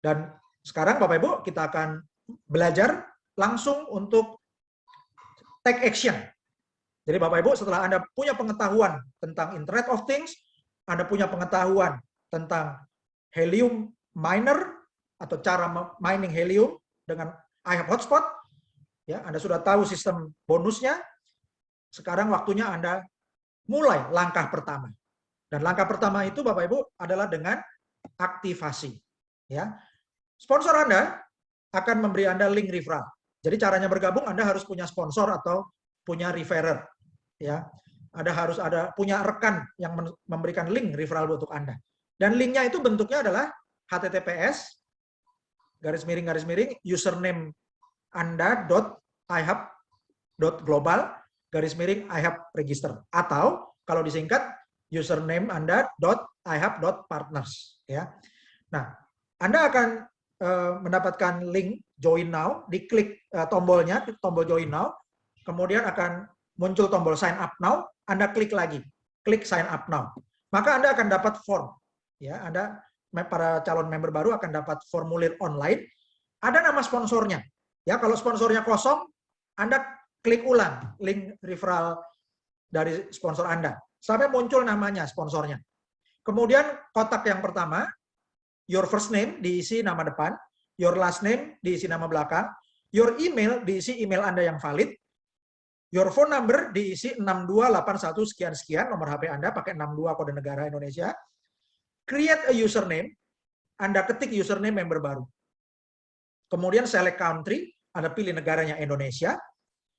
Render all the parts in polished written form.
Dan sekarang Bapak Ibu kita akan belajar langsung untuk take action. Jadi Bapak Ibu setelah Anda punya pengetahuan tentang Internet of Things, Anda punya pengetahuan tentang helium miner atau cara mining helium dengan iHub Hotspot, ya, Anda sudah tahu sistem bonusnya. Sekarang waktunya Anda mulai langkah pertama. Dan langkah pertama itu Bapak Ibu adalah dengan aktivasi. Ya. Sponsor Anda akan memberi Anda link referral. Jadi caranya bergabung Anda harus punya sponsor atau punya referrer. Ya. Ada harus ada punya rekan yang memberikan link referral untuk Anda. Dan linknya itu bentuknya adalah https username anda.ihub.global /ihub register, atau kalau disingkat username anda.ihub.partners, ya. Nah, Anda akan mendapatkan link join now, diklik tombolnya, tombol join now, kemudian akan muncul tombol sign up now, Anda klik lagi, klik sign up now. Maka Anda akan dapat form, ya. Anda para calon member baru akan dapat formulir online, ada nama sponsornya. Ya, kalau sponsornya kosong, Anda klik ulang link referral dari sponsor Anda sampai muncul namanya sponsornya. Kemudian kotak yang pertama, your first name diisi nama depan, your last name diisi nama belakang, your email diisi email Anda yang valid, your phone number diisi 6281 sekian-sekian, nomor HP Anda pakai 62 kode negara Indonesia. Create a username, Anda ketik username member baru. Kemudian select country, Anda pilih negaranya Indonesia.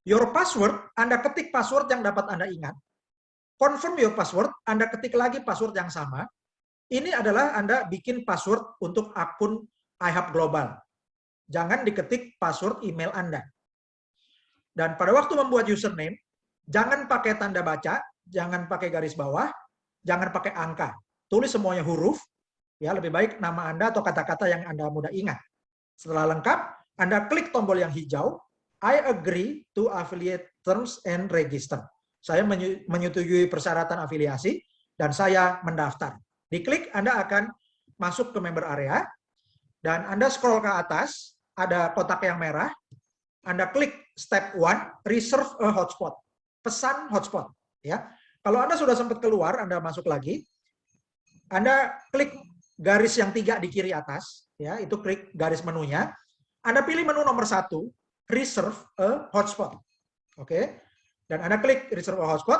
Your password, Anda ketik password yang dapat Anda ingat. Confirm your password, Anda ketik lagi password yang sama. Ini adalah Anda bikin password untuk akun iHub Global. Jangan diketik password email Anda. Dan pada waktu membuat username, jangan pakai tanda baca, jangan pakai garis bawah, jangan pakai angka. Tulis semuanya huruf, ya, lebih baik nama Anda atau kata-kata yang Anda mudah ingat. Setelah lengkap, Anda klik tombol yang hijau, I agree to affiliate terms and register. Saya menyetujui persyaratan afiliasi dan saya mendaftar. Diklik, Anda akan masuk ke member area dan Anda scroll ke atas, ada kotak yang merah. Anda klik step 1, reserve a hotspot. Pesan hotspot, ya. Kalau Anda sudah sempat keluar, Anda masuk lagi. Anda klik garis yang 3 di kiri atas, ya, itu klik garis menunya. Anda pilih menu nomor 1, reserve a hotspot. Oke. Dan Anda klik reserve a hotspot,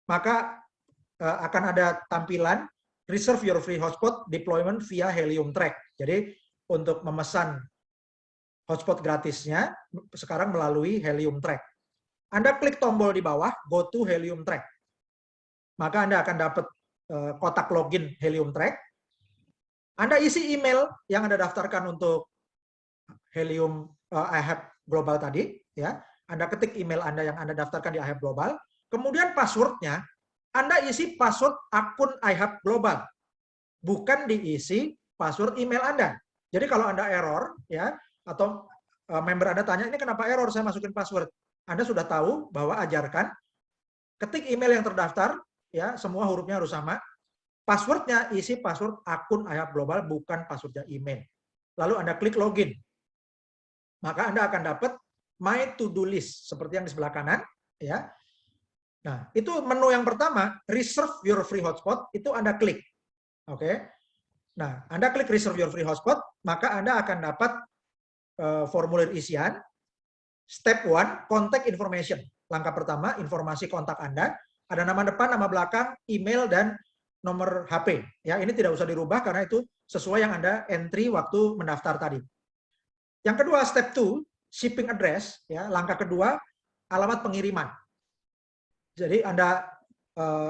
maka akan ada tampilan reserve your free hotspot deployment via Helium Track. Jadi untuk memesan hotspot gratisnya sekarang melalui Helium Track. Anda klik tombol di bawah go to Helium Track. Maka Anda akan dapat kotak login Helium Track. Anda isi email yang Anda daftarkan untuk Helium iHub Global tadi, ya. Anda ketik email Anda yang Anda daftarkan di iHub Global. Kemudian passwordnya, Anda isi password akun iHub Global, bukan diisi password email Anda. Jadi kalau Anda error, ya, atau member Anda tanya, ini kenapa error saya masukin password? Anda sudah tahu bahwa ajarkan, ketik email yang terdaftar, ya, semua hurufnya harus sama. Passwordnya isi password akun iHub Global, bukan passwordnya email. Lalu Anda klik login. Maka Anda akan dapat My To-Do List, seperti yang di sebelah kanan. Ya. Nah, itu menu yang pertama, Reserve Your Free Hotspot, itu Anda klik. Oke. Nah, Anda klik Reserve Your Free Hotspot, maka Anda akan dapat formulir isian. Step 1, Contact Information. Langkah pertama, informasi kontak Anda. Ada nama depan, nama belakang, email, dan nomor HP. Ya, ini tidak usah dirubah karena itu sesuai yang Anda entry waktu mendaftar tadi. Yang kedua, step 2, shipping address. Ya, langkah kedua, alamat pengiriman. Jadi Anda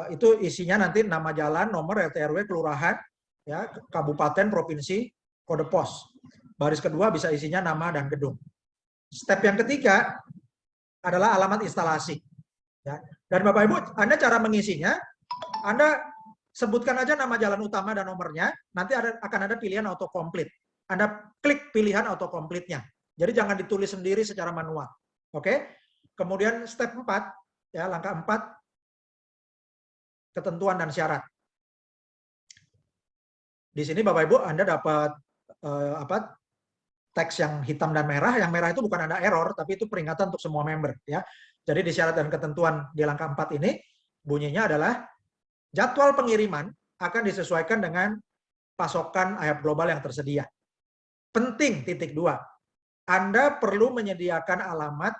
itu isinya nanti nama jalan, nomor RT RW, kelurahan, ya, kabupaten, provinsi, kode pos. Baris kedua bisa isinya nama dan gedung. Step yang ketiga adalah alamat instalasi. Ya. Dan Bapak Ibu, Anda cara mengisinya, Anda sebutkan aja nama jalan utama dan nomornya, nanti akan ada pilihan autocomplete. Anda klik pilihan autocomplete-nya. Jadi jangan ditulis sendiri secara manual. Oke? Kemudian step 4, ya, langkah 4, ketentuan dan syarat. Di sini Bapak Ibu Anda dapat teks yang hitam dan merah. Yang merah itu bukan ada error, tapi itu peringatan untuk semua member ya. Jadi di syarat dan ketentuan di langkah 4 ini bunyinya adalah jadwal pengiriman akan disesuaikan dengan pasokan IHAB global yang tersedia. Penting titik 2. Anda perlu menyediakan alamat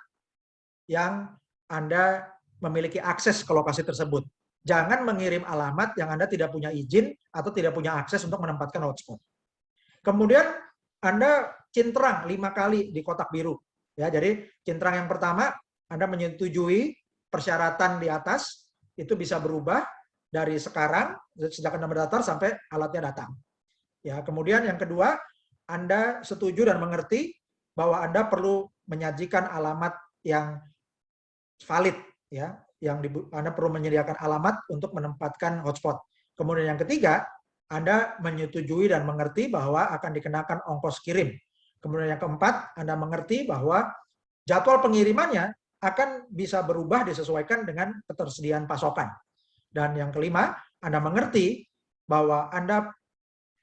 yang Anda memiliki akses ke lokasi tersebut. Jangan mengirim alamat yang Anda tidak punya izin atau tidak punya akses untuk menempatkan hotspot. Kemudian Anda cintrang 5 kali di kotak biru. Ya, jadi cintrang yang pertama, Anda menyetujui persyaratan di atas, itu bisa berubah dari sekarang, sejak Anda mendaftar sampai alatnya datang. Ya, kemudian yang kedua, Anda setuju dan mengerti bahwa Anda perlu menyajikan alamat yang valid, ya, Anda perlu menyediakan alamat untuk menempatkan hotspot. Kemudian yang ketiga, Anda menyetujui dan mengerti bahwa akan dikenakan ongkos kirim. Kemudian yang keempat, Anda mengerti bahwa jadwal pengirimannya akan bisa berubah disesuaikan dengan ketersediaan pasokan. Dan yang kelima, Anda mengerti bahwa Anda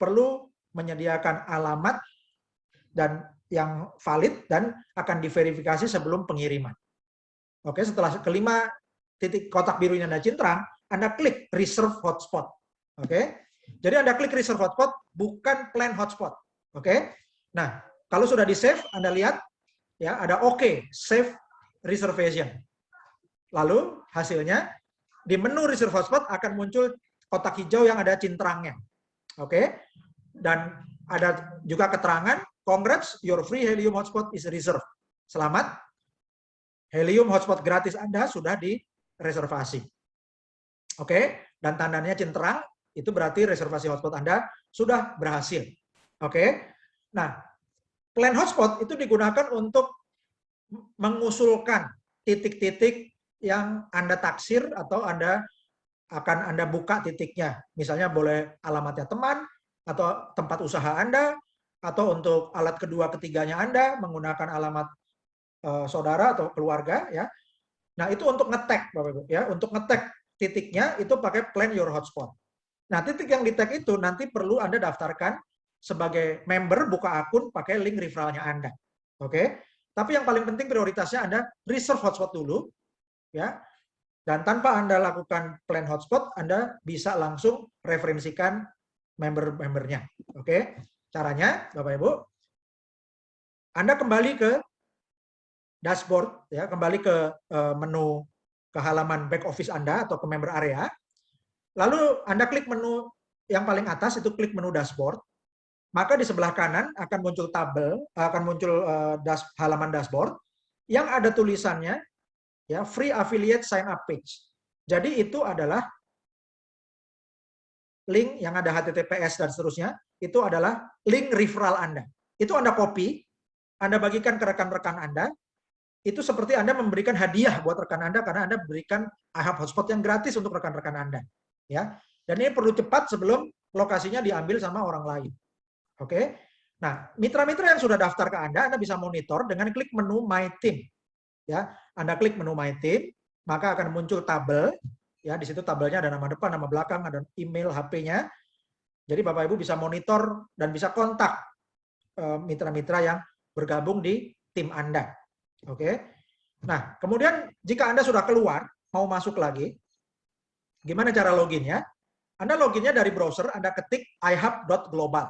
perlu menyediakan alamat dan yang valid dan akan diverifikasi sebelum pengiriman. Oke, setelah kelima titik kotak biru ini Anda cintrang, Anda klik reserve hotspot. Oke. Jadi Anda klik reserve hotspot, bukan plan hotspot. Oke. Nah, kalau sudah di-save, Anda lihat ya ada OK, save reservation. Lalu hasilnya di menu reserve hotspot akan muncul kotak hijau yang ada cintrangnya. Oke. Dan ada juga keterangan, congrats, your free Helium hotspot is reserved. Selamat, Helium hotspot gratis Anda sudah direservasi. Oke, dan tandanya cintrang, itu berarti reservasi hotspot Anda sudah berhasil. Oke, nah, plan hotspot itu digunakan untuk mengusulkan titik-titik yang Anda taksir atau Anda buka titiknya. Misalnya boleh alamatnya teman, atau tempat usaha Anda, atau untuk alat kedua ketiganya Anda menggunakan alamat saudara atau keluarga ya. Nah, itu untuk nge-tag Bapak Ibu ya, untuk nge-tag titiknya itu pakai plan your hotspot. Nah, titik yang di-tag itu nanti perlu Anda daftarkan sebagai member, buka akun pakai link referralnya Anda. Oke. Tapi yang paling penting prioritasnya Anda reserve hotspot dulu ya. Dan tanpa Anda lakukan plan hotspot, Anda bisa langsung referensikan member-membernya. Oke. Caranya Bapak Ibu, Anda kembali ke dashboard ya, kembali ke menu ke halaman back office Anda atau ke member area. Lalu Anda klik menu yang paling atas, itu klik menu dashboard. Maka di sebelah kanan akan muncul tabel, akan muncul halaman dashboard yang ada tulisannya ya, free affiliate sign up page. Jadi itu adalah link yang ada HTTPS dan seterusnya, itu adalah link referral Anda. Itu Anda copy, Anda bagikan ke rekan-rekan Anda. Itu seperti Anda memberikan hadiah buat rekan Anda karena Anda berikan IHAB hotspot yang gratis untuk rekan-rekan Anda. Ya. Dan ini perlu cepat sebelum lokasinya diambil sama orang lain. Oke. Nah, mitra-mitra yang sudah daftar ke Anda bisa monitor dengan klik menu My Team. Ya, Anda klik menu My Team, maka akan muncul tabel. Ya, di situ tabelnya ada nama depan, nama belakang, ada email, HP-nya. Jadi Bapak Ibu bisa monitor dan bisa kontak mitra-mitra yang bergabung di tim Anda. Oke. Nah, kemudian jika Anda sudah keluar, mau masuk lagi, gimana cara loginnya? Anda loginnya dari browser, Anda ketik ihub.global.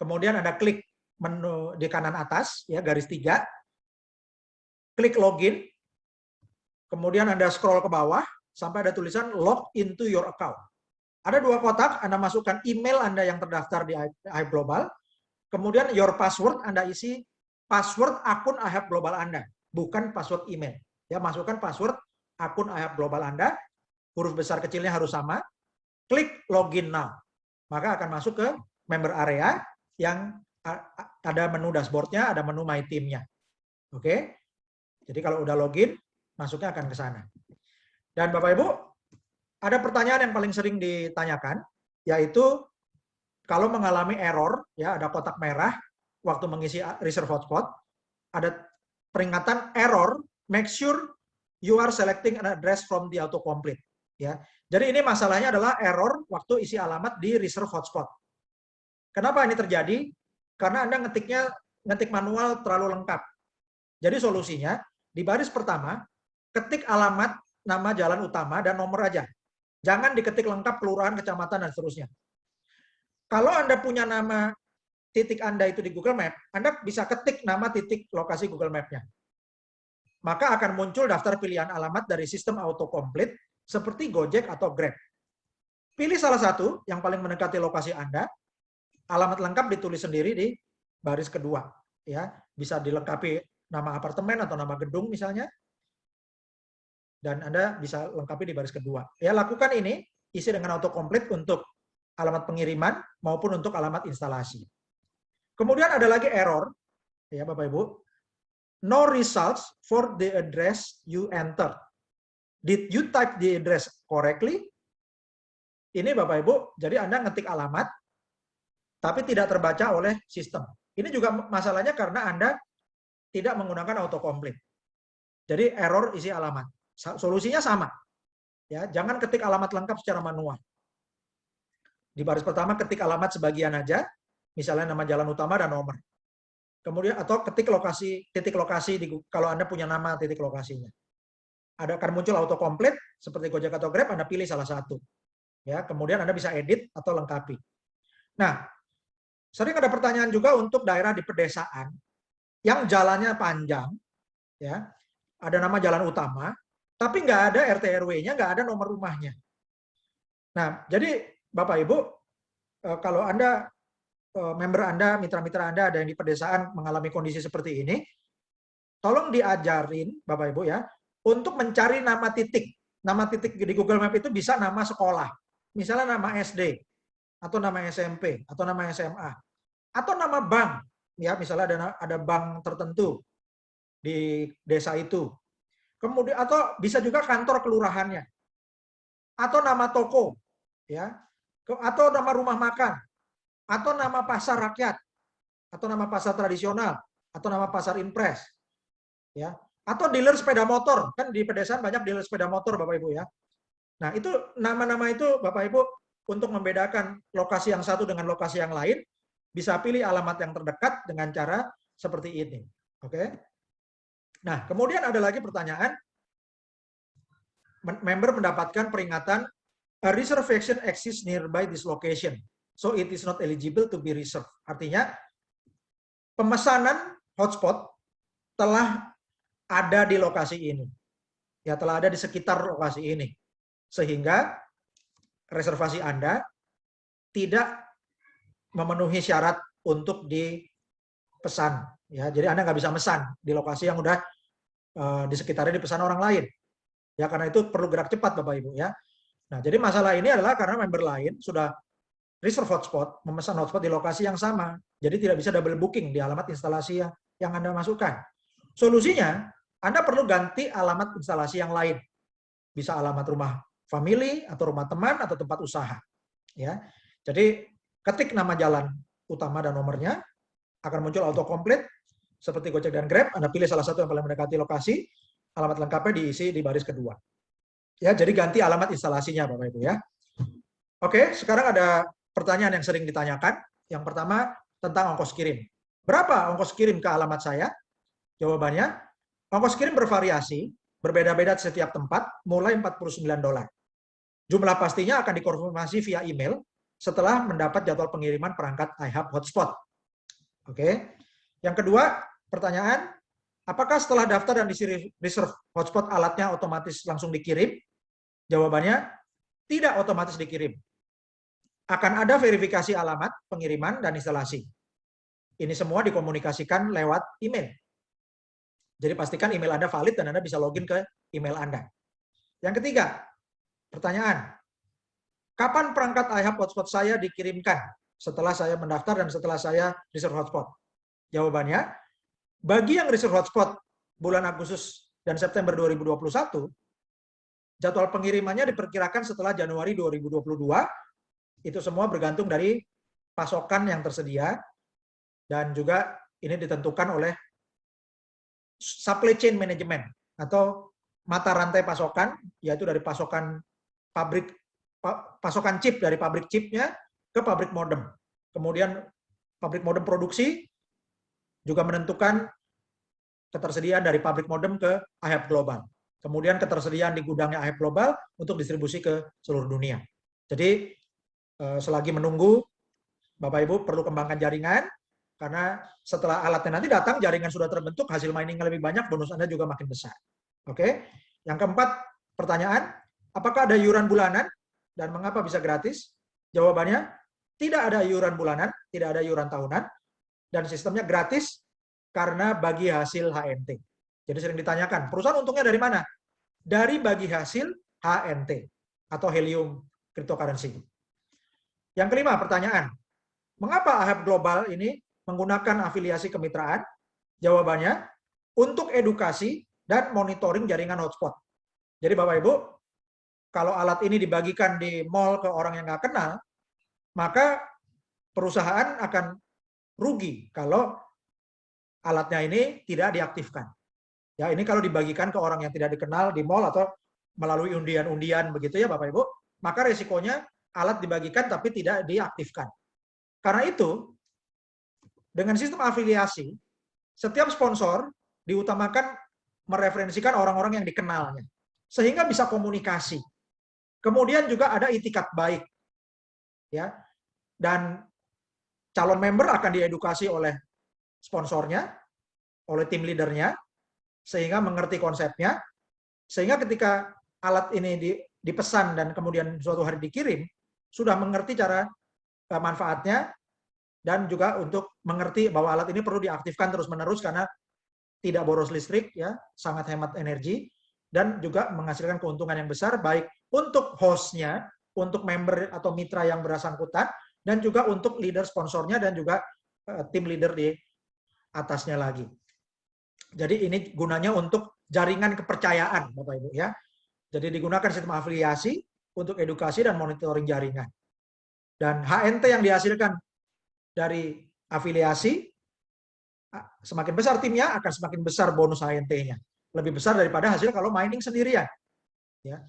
Kemudian Anda klik menu di kanan atas, ya garis 3, klik login, kemudian Anda scroll ke bawah, sampai ada tulisan log into your account. Ada 2 kotak, Anda masukkan email Anda yang terdaftar di IHAB Global, kemudian your password, Anda isi password akun IHAB Global Anda, bukan password email. Ya, masukkan password akun IHAB Global Anda, huruf besar kecilnya harus sama, klik login now. Maka akan masuk ke member area yang ada menu dashboard-nya, ada menu my team-nya. Oke? Jadi kalau udah login, masuknya akan ke sana. Dan Bapak Ibu, ada pertanyaan yang paling sering ditanyakan, yaitu kalau mengalami error, ya ada kotak merah, waktu mengisi reserve hotspot, ada peringatan error, make sure you are selecting an address from the autocomplete. Ya. Jadi ini masalahnya adalah error waktu isi alamat di reserve hotspot. Kenapa ini terjadi? Karena Anda ngetik manual terlalu lengkap. Jadi solusinya, di baris pertama, ketik alamat, nama jalan utama, dan nomor aja. Jangan diketik lengkap kelurahan, kecamatan, dan seterusnya. Kalau Anda punya nama titik Anda itu di Google Map, Anda bisa ketik nama titik lokasi Google Map-nya. Maka akan muncul daftar pilihan alamat dari sistem autocomplete seperti Gojek atau Grab. Pilih salah satu yang paling mendekati lokasi Anda, alamat lengkap ditulis sendiri di baris kedua. Ya, bisa dilengkapi nama apartemen atau nama gedung misalnya, dan Anda bisa lengkapi di baris kedua. Ya, lakukan ini, isi dengan autocomplete untuk alamat pengiriman maupun untuk alamat instalasi. Kemudian ada lagi error, ya Bapak Ibu, no results for the address you enter. Did you type the address correctly? Ini Bapak Ibu, jadi Anda ngetik alamat, tapi tidak terbaca oleh sistem. Ini juga masalahnya karena Anda tidak menggunakan autocomplete. Jadi error isi alamat. Solusinya sama. Ya, jangan ketik alamat lengkap secara manual. Di baris pertama ketik alamat sebagian aja, misalnya nama jalan utama dan nomor. Kemudian atau ketik lokasi, titik lokasi kalau Anda punya nama titik lokasinya. Ada akan muncul autocomplete seperti Gojek atau Grab, Anda pilih salah satu. Ya, kemudian Anda bisa edit atau lengkapi. Nah, sering ada pertanyaan juga untuk daerah di pedesaan yang jalannya panjang, ya, ada nama jalan utama, tapi nggak ada RT RW-nya, nggak ada nomor rumahnya. Nah, jadi Bapak Ibu, kalau Anda, member Anda, mitra-mitra Anda ada yang di pedesaan mengalami kondisi seperti ini, tolong diajarin Bapak Ibu ya, untuk mencari nama titik. Nama titik di Google Map itu bisa nama sekolah. Misalnya nama SD, atau nama SMP, atau nama SMA, atau nama bank. Ya, misalnya ada bank tertentu di desa itu. Kemudian atau bisa juga kantor kelurahannya. Atau nama toko, ya. Atau nama rumah makan, atau nama pasar rakyat, atau nama pasar tradisional, atau nama pasar impres. Ya. Atau dealer sepeda motor, kan di pedesaan banyak dealer sepeda motor Bapak Ibu ya. Nah, itu nama-nama itu Bapak Ibu untuk membedakan lokasi yang satu dengan lokasi yang lain, bisa pilih alamat yang terdekat dengan cara seperti ini. Oke. Nah, kemudian ada lagi pertanyaan, member mendapatkan peringatan, a reservation exists nearby this location, so it is not eligible to be reserved. Artinya, pemesanan hotspot telah ada di lokasi ini. Ya, telah ada di sekitar lokasi ini. Sehingga reservasi Anda tidak memenuhi syarat untuk dipesan. Ya, jadi Anda nggak bisa mesan di lokasi yang udah di sekitarnya dipesan orang lain. Ya, karena itu perlu gerak cepat Bapak Ibu ya. Nah, jadi masalah ini adalah karena member lain sudah reserve hotspot, memesan hotspot di lokasi yang sama. Jadi tidak bisa double booking di alamat instalasi yang Anda masukkan. Solusinya, Anda perlu ganti alamat instalasi yang lain. Bisa alamat rumah family atau rumah teman atau tempat usaha. Ya. Jadi ketik nama jalan utama dan nomornya, akan muncul autocomplete seperti Gojek dan Grab. Anda pilih salah satu yang paling mendekati lokasi, alamat lengkapnya diisi di baris kedua. Ya, jadi ganti alamat instalasinya Bapak Ibu ya. Oke, sekarang ada pertanyaan yang sering ditanyakan. Yang pertama tentang ongkos kirim. Berapa ongkos kirim ke alamat saya? Jawabannya, ongkos kirim bervariasi, berbeda-beda setiap tempat, mulai $49. Jumlah pastinya akan dikonfirmasi via email setelah mendapat jadwal pengiriman perangkat iHub Hotspot. Oke. Yang kedua, pertanyaan, apakah setelah daftar dan isi reserve hotspot alatnya otomatis langsung dikirim? Jawabannya, tidak otomatis dikirim. Akan ada verifikasi alamat, pengiriman, dan instalasi. Ini semua dikomunikasikan lewat email. Jadi pastikan email Anda valid dan Anda bisa login ke email Anda. Yang ketiga, pertanyaan, kapan perangkat iHub Hotspot saya dikirimkan setelah saya mendaftar dan setelah saya reserve hotspot? Jawabannya, bagi yang reserve hotspot bulan Agustus dan September 2021, jadwal pengirimannya diperkirakan setelah Januari 2022. Itu semua bergantung dari pasokan yang tersedia dan juga ini ditentukan oleh supply chain management atau mata rantai pasokan, yaitu dari pasokan chip dari pabrik chipnya ke pabrik modem, Kemudian pabrik modem produksi juga menentukan ketersediaan dari pabrik modem ke IHAB Global. Kemudian ketersediaan di gudangnya IHAB Global untuk distribusi ke seluruh dunia. Jadi selagi menunggu, Bapak Ibu perlu kembangkan jaringan, karena setelah alatnya nanti datang, jaringan sudah terbentuk, hasil miningnya lebih banyak, bonus Anda juga makin besar. Oke. Yang keempat, pertanyaan, apakah ada iuran bulanan dan mengapa bisa gratis? Jawabannya, tidak ada iuran bulanan, tidak ada iuran tahunan, dan sistemnya gratis karena bagi hasil HNT. Jadi sering ditanyakan, perusahaan untungnya dari mana? Dari bagi hasil HNT atau helium cryptocurrency. Yang kelima, pertanyaan, mengapa IHAB Global ini menggunakan afiliasi kemitraan? Jawabannya, untuk edukasi dan monitoring jaringan hotspot. Jadi Bapak Ibu, kalau alat ini dibagikan di mall ke orang yang nggak kenal, maka perusahaan akan rugi kalau alatnya ini tidak diaktifkan. Ya, ini kalau dibagikan ke orang yang tidak dikenal di mall atau melalui undian-undian begitu ya Bapak Ibu, maka resikonya alat dibagikan tapi tidak diaktifkan. Karena itu, dengan sistem afiliasi, setiap sponsor diutamakan mereferensikan orang-orang yang dikenalnya, sehingga bisa komunikasi. Kemudian juga ada itikat baik, ya, dan calon member akan diedukasi oleh sponsornya, oleh tim leadernya, sehingga mengerti konsepnya, sehingga ketika alat ini dipesan dan kemudian suatu hari dikirim, sudah mengerti cara manfaatnya, dan juga untuk mengerti bahwa alat ini perlu diaktifkan terus-menerus karena tidak boros listrik, ya, sangat hemat energi, dan juga menghasilkan keuntungan yang besar, baik untuk hostnya, untuk member atau mitra yang bersangkutan, dan juga untuk leader sponsornya, dan juga tim leader di atasnya lagi. Jadi ini gunanya untuk jaringan kepercayaan, Bapak Ibu, ya. Jadi digunakan sistem afiliasi untuk edukasi dan monitoring jaringan. Dan HNT yang dihasilkan dari afiliasi, semakin besar timnya akan semakin besar bonus HNT-nya. Lebih besar daripada hasil kalau mining sendirian. Ya.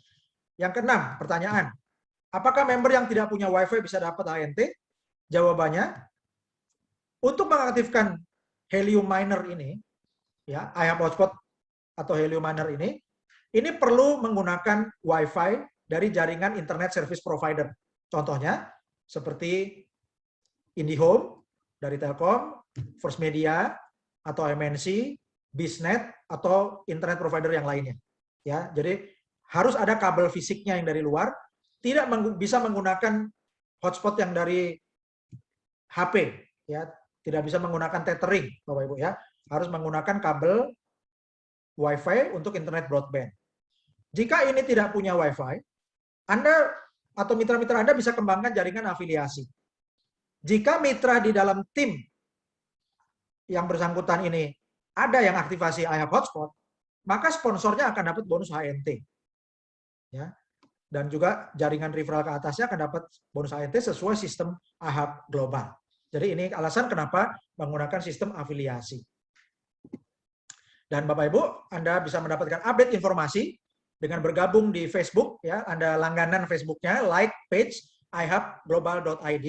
Yang keenam, pertanyaan, apakah member yang tidak punya WiFi bisa dapat HNT? Jawabannya, untuk mengaktifkan Helium Miner ini, ya, IHAB Hotspot atau Helium Miner ini perlu menggunakan WiFi dari jaringan Internet Service Provider. Contohnya, seperti IndiHome dari Telkom, First Media, atau MNC, Biznet, atau internet provider yang lainnya. Ya, jadi harus ada kabel fisiknya yang dari luar, tidak bisa menggunakan hotspot yang dari HP, ya, tidak bisa menggunakan tethering, Bapak Ibu, ya, harus menggunakan kabel WiFi untuk internet broadband. Jika ini tidak punya WiFi, Anda atau mitra-mitra Anda bisa kembangkan jaringan afiliasi. Jika mitra di dalam tim yang bersangkutan ini ada yang aktivasi IHAB Hotspot, maka sponsornya akan dapat bonus HNT. Ya. Dan juga jaringan referral ke atasnya akan dapat bonus HNT sesuai sistem IHAB Global. Jadi ini alasan kenapa menggunakan sistem afiliasi. Dan Bapak Ibu, Anda bisa mendapatkan update informasi dengan bergabung di Facebook, ya, Anda langganan Facebooknya, like page ihabglobal.id,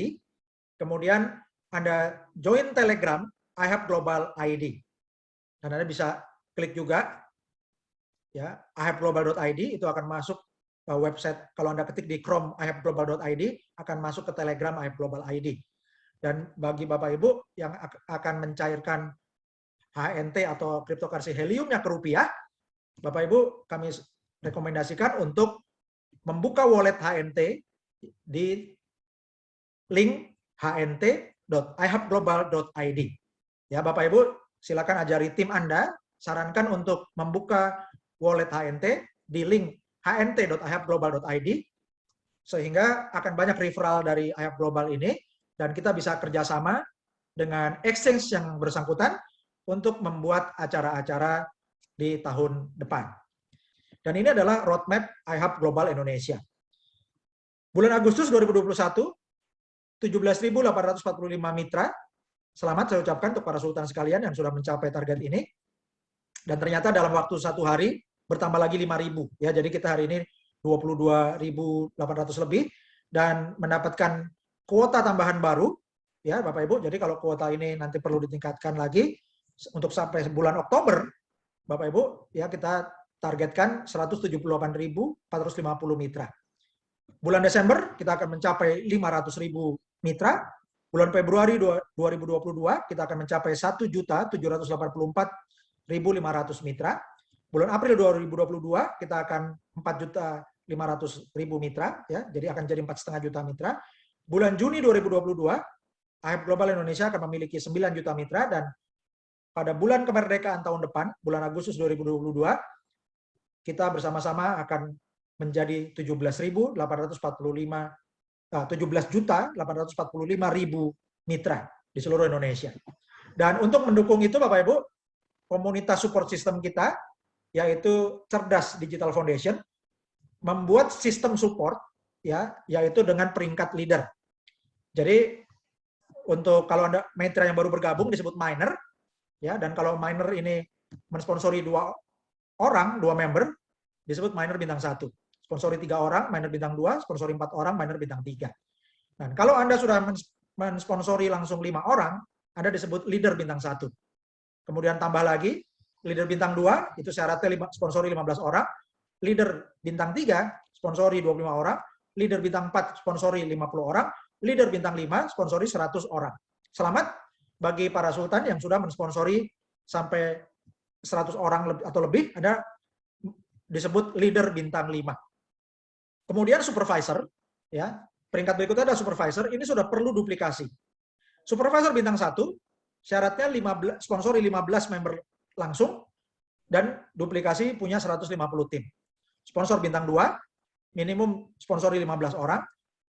kemudian Anda join Telegram IHAB Global ID. Dan Anda bisa klik juga, ya, ihabglobal.id, itu akan masuk ke website. Kalau Anda ketik di Chrome ihabglobal.id, akan masuk ke Telegram IHAB Global ID. Dan bagi Bapak Ibu yang akan mencairkan HNT atau cryptocurrency heliumnya ke rupiah, Bapak Ibu kami rekomendasikan untuk membuka wallet HNT di link hnt.ihabglobal.id. Ya, Bapak Ibu, silakan ajari tim Anda, sarankan untuk membuka wallet HNT di link hnt.ihabglobal.id, sehingga akan banyak referral dari IHAB Global ini, dan kita bisa kerjasama dengan exchange yang bersangkutan untuk membuat acara-acara di tahun depan. Dan ini adalah roadmap IHAB Global Indonesia. Bulan Agustus 2021, 17.845 mitra. Selamat saya ucapkan untuk para sultan sekalian yang sudah mencapai target ini. Dan ternyata dalam waktu satu hari bertambah lagi 5.000. Ya, jadi kita hari ini 22.800 lebih dan mendapatkan kuota tambahan baru, ya Bapak Ibu. Jadi kalau kuota ini nanti perlu ditingkatkan lagi untuk sampai bulan Oktober, Bapak Ibu, ya kita targetkan 178.450 mitra. Bulan Desember kita akan mencapai 500.000 mitra. Bulan Februari 2022 kita akan mencapai 1.784.500 mitra. Bulan April 2022 kita akan 4.500.000 mitra, ya, jadi akan jadi 4,5 juta mitra. Bulan Juni 2022 IHF Global Indonesia akan memiliki 9 juta mitra, dan pada bulan kemerdekaan tahun depan, bulan Agustus 2022, kita bersama-sama akan menjadi 17.845.000 mitra di seluruh Indonesia. Dan untuk mendukung itu, Bapak Ibu, komunitas support system kita, yaitu Cerdas Digital Foundation, membuat sistem support, ya, yaitu dengan peringkat leader. Jadi untuk kalau ada mitra yang baru bergabung disebut minor, ya, dan kalau minor ini mensponsori 2 member, disebut minor bintang 1. Sponsori 3 orang, minor bintang 2, sponsori 4 orang, minor bintang 3. Dan kalau Anda sudah mensponsori langsung 5 orang, Anda disebut leader bintang 1. Kemudian tambah lagi, leader bintang 2, itu syaratnya sponsori 15 orang, leader bintang 3, sponsori 25 orang, leader bintang 4, sponsori 50 orang, leader bintang 5, sponsori 100 orang. Selamat bagi para sultan yang sudah mensponsori sampai 100 orang atau lebih, ada disebut leader bintang 5. Kemudian supervisor, ya, peringkat berikutnya ada supervisor, ini sudah perlu duplikasi. Supervisor bintang 1, syaratnya sponsori 15 member langsung, dan duplikasi punya 150 tim. Sponsor bintang 2, minimum sponsori 15 orang,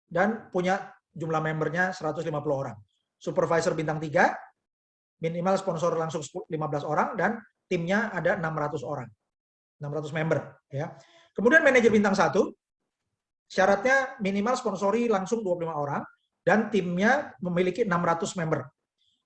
dan punya jumlah membernya 150 orang. Supervisor bintang 3, minimal sponsor langsung 15 orang, dan timnya ada 600 orang. 600 member. Ya. Kemudian manajer bintang 1, syaratnya minimal sponsori langsung 25 orang, dan timnya memiliki 600 member.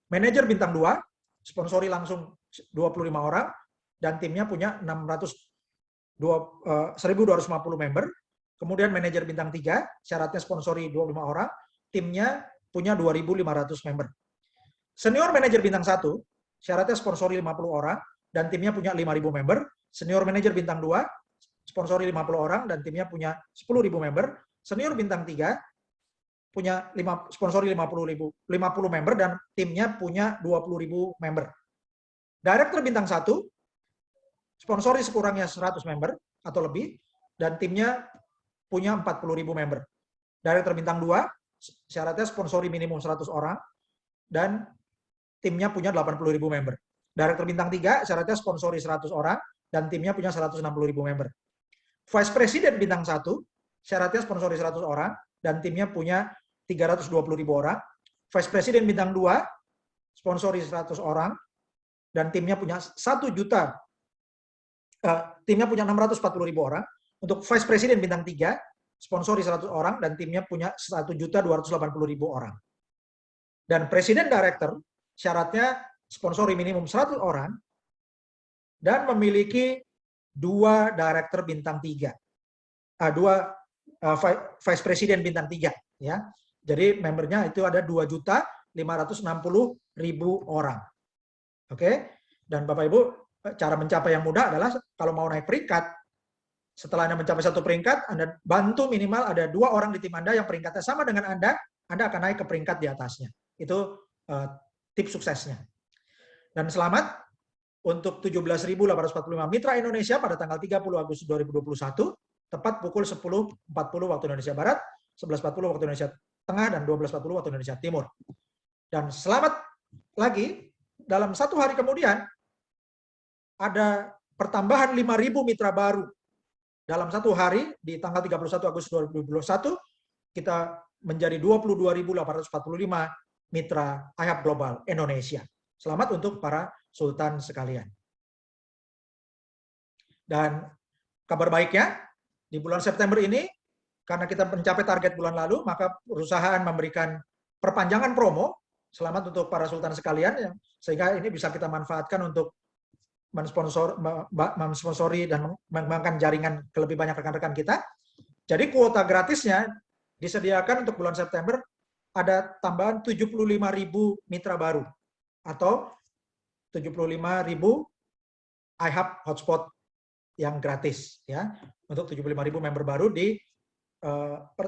Manajer bintang 2, sponsori langsung 25 orang, dan timnya punya 1.250 member. Kemudian manajer bintang 3, syaratnya sponsori 25 orang, timnya punya 2.500 member. Senior manajer bintang 1, syaratnya sponsori 50 orang, dan timnya punya 5.000 member. Senior manajer bintang 2, sponsori 50 orang, dan timnya punya 10.000 member. Senior bintang 3, punya sponsori 50 member, dan timnya punya 20.000 member. Director bintang 1, sponsori sekurangnya 100 member atau lebih, dan timnya punya 40.000 member. Director bintang 2, syaratnya sponsori minimum 100 orang, dan timnya punya 80.000 member. Director bintang 3, syaratnya sponsori 100 orang, dan timnya punya 160.000 member. Vice President bintang 1, syaratnya sponsori 100 orang, dan timnya punya 320.000 orang. Vice President bintang 2, sponsori 100 orang, dan timnya punya 1 juta, timnya punya 640.000 orang. Untuk Vice President bintang 3, sponsori 100 orang, dan timnya punya 1.280.000 orang. Dan Presiden Director, syaratnya sponsori minimum 100 orang, dan memiliki 2 Director bintang 3. 2 Vice President bintang 3. Ya. Jadi membernya itu ada 2.560.000 orang. Oke, dan Bapak Ibu, cara mencapai yang mudah adalah kalau mau naik peringkat, setelah Anda mencapai 1 peringkat, Anda bantu minimal ada 2 orang di tim Anda yang peringkatnya sama dengan Anda akan naik ke peringkat di atasnya. Itu tips suksesnya. Dan selamat untuk 17.845 mitra Indonesia pada tanggal 30 Agustus 2021, tepat pukul 10.40 waktu Indonesia Barat, 11.40 waktu Indonesia Tengah, dan 12.40 waktu Indonesia Timur. Dan selamat lagi, dalam 1 hari kemudian, ada pertambahan 5.000 mitra baru. Dalam 1 hari, di tanggal 31 Agustus 2021, kita menjadi 22.845 mitra IHF Global Indonesia. Selamat untuk para sultan sekalian. Dan kabar baiknya, di bulan September ini, karena kita mencapai target bulan lalu, maka perusahaan memberikan perpanjangan promo. Selamat untuk para sultan sekalian, sehingga ini bisa kita manfaatkan untuk mensponsori dan mengembangkan jaringan ke lebih banyak rekan-rekan kita. Jadi kuota gratisnya disediakan untuk bulan September ada tambahan 75.000 mitra baru atau 75.000 iHub hotspot yang gratis ya untuk 75.000 member baru di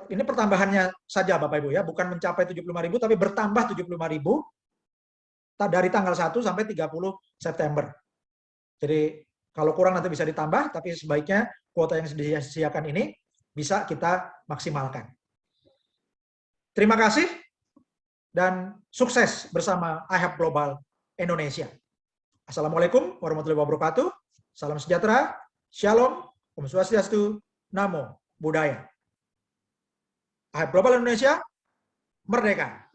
ini pertambahannya saja Bapak Ibu ya, bukan mencapai 75.000 tapi bertambah 75.000 dari tanggal 1 sampai 30 September. Jadi kalau kurang nanti bisa ditambah, tapi sebaiknya kuota yang disediakan ini bisa kita maksimalkan. Terima kasih dan sukses bersama iHub Global Indonesia. Assalamualaikum warahmatullahi wabarakatuh. Salam sejahtera, shalom, Om Swastiastu, Namo Buddhaya. iHub Global Indonesia, merdeka!